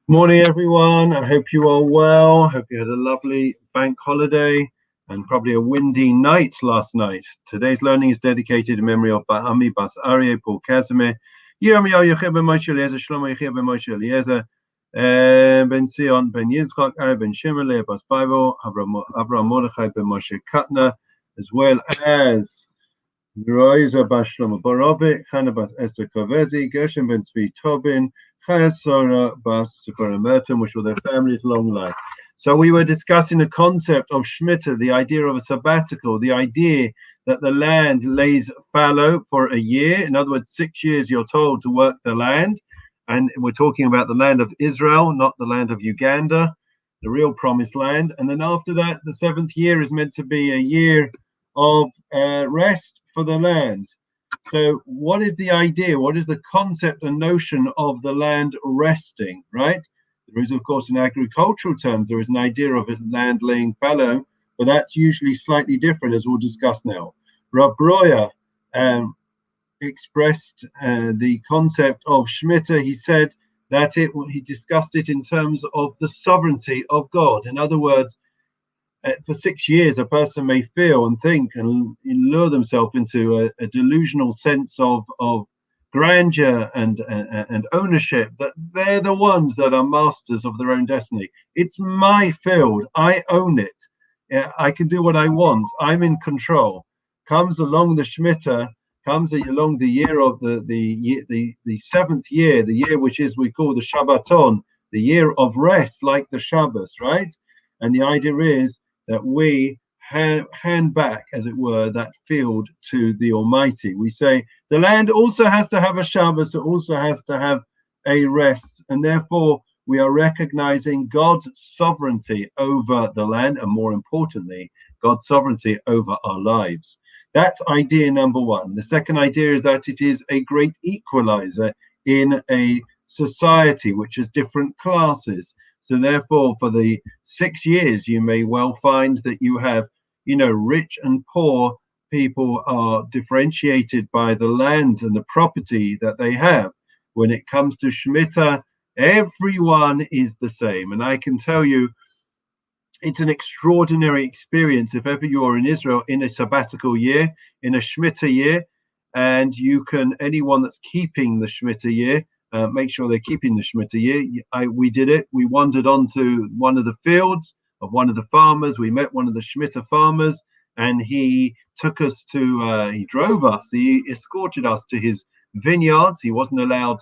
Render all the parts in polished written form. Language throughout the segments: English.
Morning, everyone. I hope you are well. Hope you had a lovely bank holiday and probably a windy night last night. Today's learning is dedicated in memory of Bahami Bas Aryeh Paul Casimir, Yirmiyahu Yechia ben Moshe Eliezer, Shlomo Yechia ben Moshe Eliezer, Ben Sion ben Yitzchak, Ari ben Shimon, Leah Bas Faivo, Avraham Mordechai ben Moshe Katna, as well as Roiza Bas Shlomo Borovic, Hannah Bas Esther Kovezi, Gershon ben Tzvi Tobin, Chaya Sora Bas Sephora Merton, wish all their families long life. So we were discussing the concept of Shemitah, the idea of a sabbatical, the idea that the land lays fallow for a year. In other words, 6 years you're told to work the land. And we're talking about the land of Israel, not the land of Uganda, the real promised land. And then after that, the 7th year is meant to be a year of rest for the land. So what is the idea? What is the concept and notion of the land resting, right? There is, of course, in agricultural terms, there is an idea of land laying fallow, but that's usually slightly different, as we'll discuss now. Rab Breuer expressed the concept of Shemitah. He said that he discussed it in terms of the sovereignty of God. In other words, for 6 years, a person may feel and think and lure themselves into a delusional sense of grandeur and ownership, that they're the ones that are masters of their own destiny. It's my field. I own it. I can do what I want. I'm in control. Comes along the Shemitah, comes along the year of the 7th year, the year which is we call the Shabbaton, the year of rest, like the Shabbos, right? And the idea is that we hand back, as it were, that field to the Almighty. We say the land also has to have a Shabbos, it also has to have a rest, and therefore we are recognizing God's sovereignty over the land, and more importantly, God's sovereignty over our lives. That's idea number one. The second idea is that it is a great equalizer in a society which has different classes. So therefore, for the 6 years, you may well find that you have, rich and poor people are differentiated by the land and the property that they have. When it comes to Shemitah, everyone is the same. And I can tell you, it's an extraordinary experience if ever you are in Israel in a sabbatical year, in a Shemitah year, and anyone that's keeping the Shemitah year, make sure they're keeping the Shemitah year. We did it. We wandered onto one of the fields of one of the farmers. We met one of the Shemitah farmers, and he took us he drove us, he escorted us to his vineyards. He wasn't allowed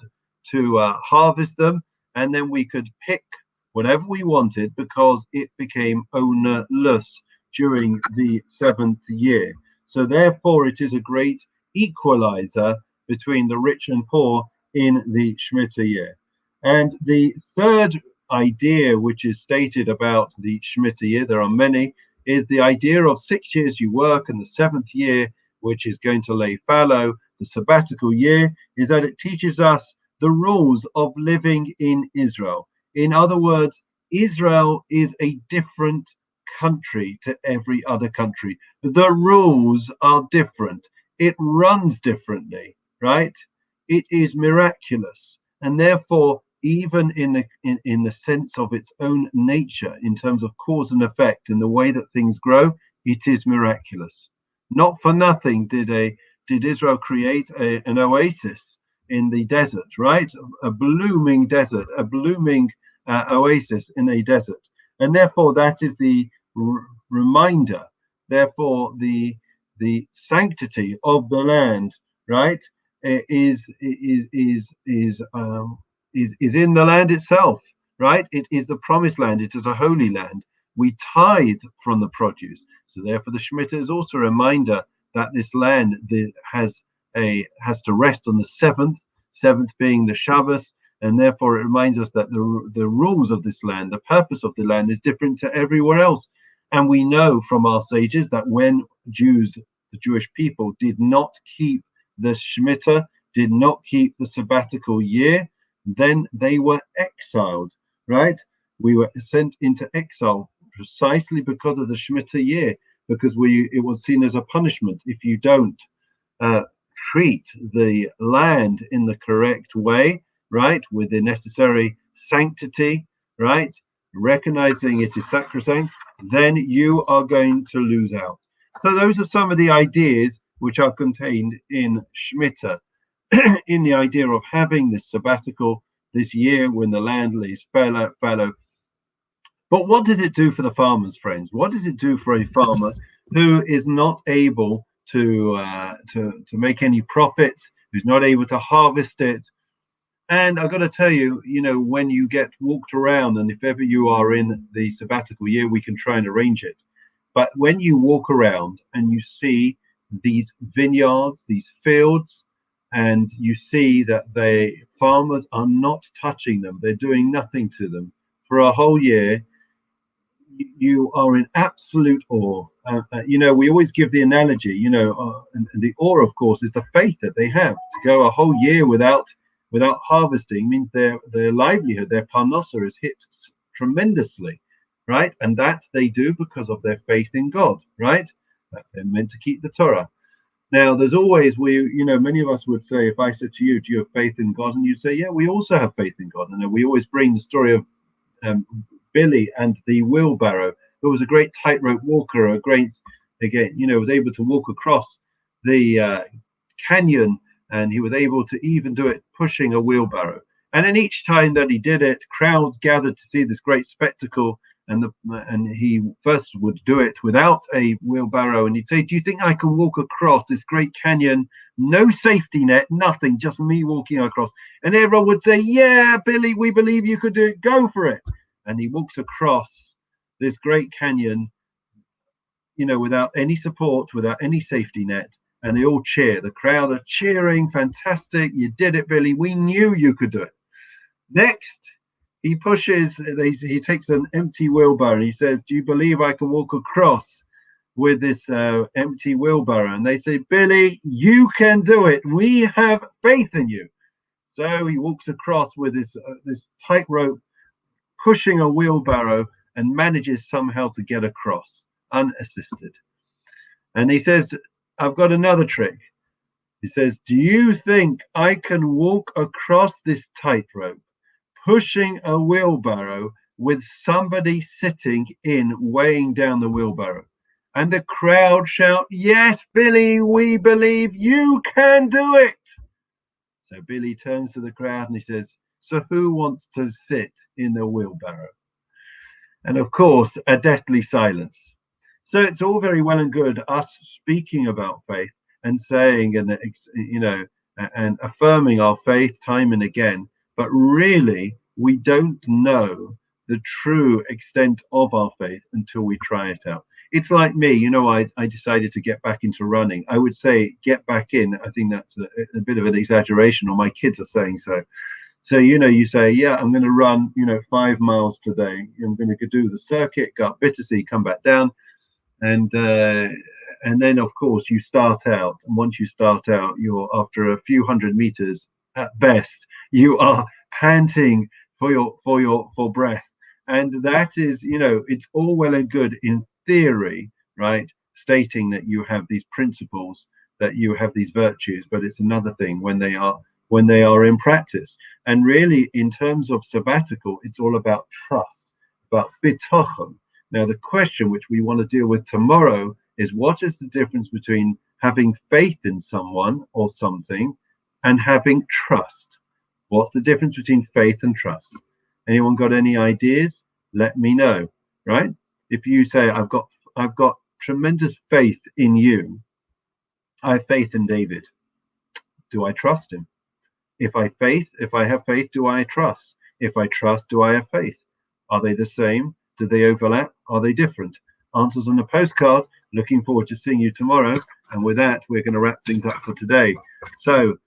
to harvest them, and then we could pick whatever we wanted because it became ownerless during the 7th year. So therefore, it is a great equalizer between the rich and poor in the Shemitah year. And the third idea which is stated about the Shemitah year, there are many, is the idea of 6 years you work and the 7th year, which is going to lay fallow, the sabbatical year, is that it teaches us the rules of living in Israel. In other words, Israel is a different country to every other country. The rules are different. It runs differently, right? It is miraculous, and therefore, even in the sense of its own nature, in terms of cause and effect, in the way that things grow, it is miraculous. Not for nothing did Israel create an oasis in the desert, right? A blooming desert, a blooming oasis in a desert, and therefore that is the reminder. Therefore, the sanctity of the land, right? Is in the land itself, right? It is the promised land. It is a holy land. We tithe from the produce. So therefore, the Shemitah is also a reminder that this land has to rest on the seventh being the Shabbos, and therefore it reminds us that the rules of this land, the purpose of the land, is different to everywhere else. And we know from our sages that when the Jewish people, did not keep the Shemitah, did not keep the sabbatical year, then they were exiled, right? We were sent into exile precisely because of the Shemitah year, because it was seen as a punishment if you don't treat the land in the correct way, right, with the necessary sanctity, right? Recognizing it is sacrosanct, then you are going to lose out. So those are some of the ideas which are contained in Shemitah, in the idea of having this sabbatical, this year when the land lays fallow. But what does it do for the farmers, friends? What does it do for a farmer who is not able to make any profits, who's not able to harvest it? And I've got to tell you, when you get walked around, and if ever you are in the sabbatical year, we can try and arrange it. But when you walk around and you see these vineyards, these fields, and you see that the farmers are not touching them, they're doing nothing to them for a whole year, you are in absolute awe. We always give the analogy, and the awe, of course, is the faith that they have. To go a whole year without harvesting means their livelihood, their parnasa is hit tremendously, right? And that they do because of their faith in God, right? That they're meant to keep the Torah. Now, there's always, many of us would say, if I said to you, do you have faith in God? And you'd say, yeah, we also have faith in God. And we always bring the story of Billy and the wheelbarrow, who was a great tightrope walker, was able to walk across the canyon, and he was able to even do it pushing a wheelbarrow. And then each time that he did it, crowds gathered to see this great spectacle. And he first would do it without a wheelbarrow, and he'd say, do you think I can walk across this great canyon? No safety net, nothing, just me walking across. And everyone would say, yeah, Billy, we believe you could do it, go for it. And he walks across this great canyon, without any support, without any safety net. And they all cheer. The crowd are cheering, fantastic, you did it, Billy, we knew you could do it. Next, he takes an empty wheelbarrow and he says, do you believe I can walk across with this empty wheelbarrow? And they say, Billy, you can do it. We have faith in you. So he walks across with this tightrope, pushing a wheelbarrow, and manages somehow to get across unassisted. And he says, I've got another trick. He says, do you think I can walk across this tightrope, pushing a wheelbarrow with somebody sitting in, weighing down the wheelbarrow? And the crowd shout, yes, Billy, we believe you can do it. So Billy turns to the crowd and he says, so who wants to sit in the wheelbarrow? And of course, a deathly silence. So it's all very well and good us speaking about faith and saying and affirming our faith time and again, but really we don't know the true extent of our faith until we try it out. It's like me, I decided to get back into running. I would say get back in. I think that's a bit of an exaggeration, or my kids are saying so. So, you say, yeah, I'm going to run, 5 miles today. I'm going to do the circuit, go up Bittersea, come back down. And then, of course, you start out. And once you start out, you're after a few hundred meters at best, you are panting for breath. And that is, it's all well and good in theory, right? Stating that you have these principles, that you have these virtues, but it's another thing when they are in practice. And really, in terms of sabbatical, it's all about trust, about bitochen. Now, the question which we want to deal with tomorrow is, what is the difference between having faith in someone or something and having trust? What's the difference between faith and trust? Anyone got any ideas? Let me know, right? If you say, I've got tremendous faith in you, I have faith in David. Do I trust him? If I have faith, do I trust? If I trust, do I have faith? Are they the same? Do they overlap? Are they different? Answers on a postcard. Looking forward to seeing you tomorrow. And with that, we're going to wrap things up for today. So,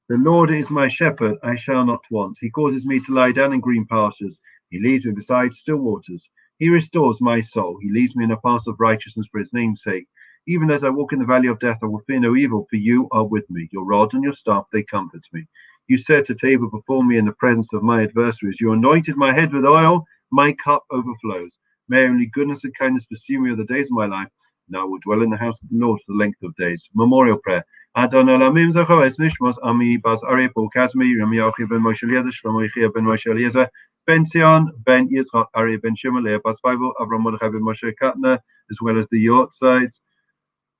the Lord is my shepherd, I shall not want. He causes me to lie down in green pastures. He leads me beside still waters. He restores my soul. He leads me in a path of righteousness for his name's sake. Even as I walk in the valley of death, I will fear no evil, for you are with me. Your rod and your staff, they comfort me. You set a table before me in the presence of my adversaries. You anointed my head with oil. My cup overflows. May only goodness and kindness pursue me all the days of my life. Now I will dwell in the house of the Lord for the length of days. Memorial prayer. Adon Alamim Zachaves Nishmos Ami Bas Ari Paul Kazmi Ram Yochi ben Moshe Eliezer Shlomo Yechia ben Moshe Eliezer Ben Sion Ben Yitzchak Ari ben Shimon Leah Bas Bible Avram Mordechai ben Moshe Katner, as well as the Yortzites.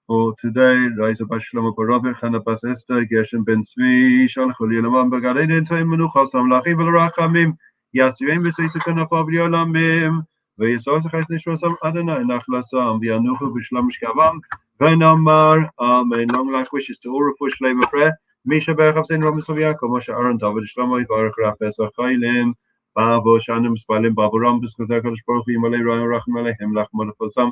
For today, Raisa Bas Shlomo ben Robert Chana Bas Esther Gershon ben Tzvi Shalach Lielaman Begalin Toim Menucha Sam Lachim Velrachamim Yasivim V'Seisakon Apav Liolamim V'Yisrael Zechais Nishmasam Adonai Nachlasam V'Yanuchu B'Shlam Shkavam V'Namar Amen. Long life wishes to all Refuah Shlema prayer. Misha Berchav Sein Rabbi Soviyako Moshe Aaron David Shlomo Yivarech Rapes Achaylim Bavo Shanim Spalim Bavo Rambus Kazak Kadosh Baruch Hu Yimalei Ra'im Rachim Aleichem Lachmon Lefosam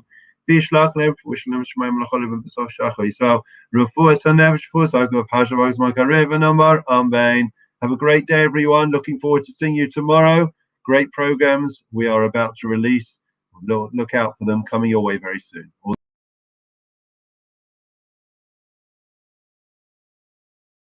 Bishlach Lev V'Shlim Shemaim L'Cholim V'Besof Shacha Yisrael Refuah Sanev Shfuah Zagov Hashavag Zmakarev V'Namar Amen. Have a great day, everyone. Looking forward to seeing you tomorrow. Great programs we are about to release. Look out for them coming your way very soon.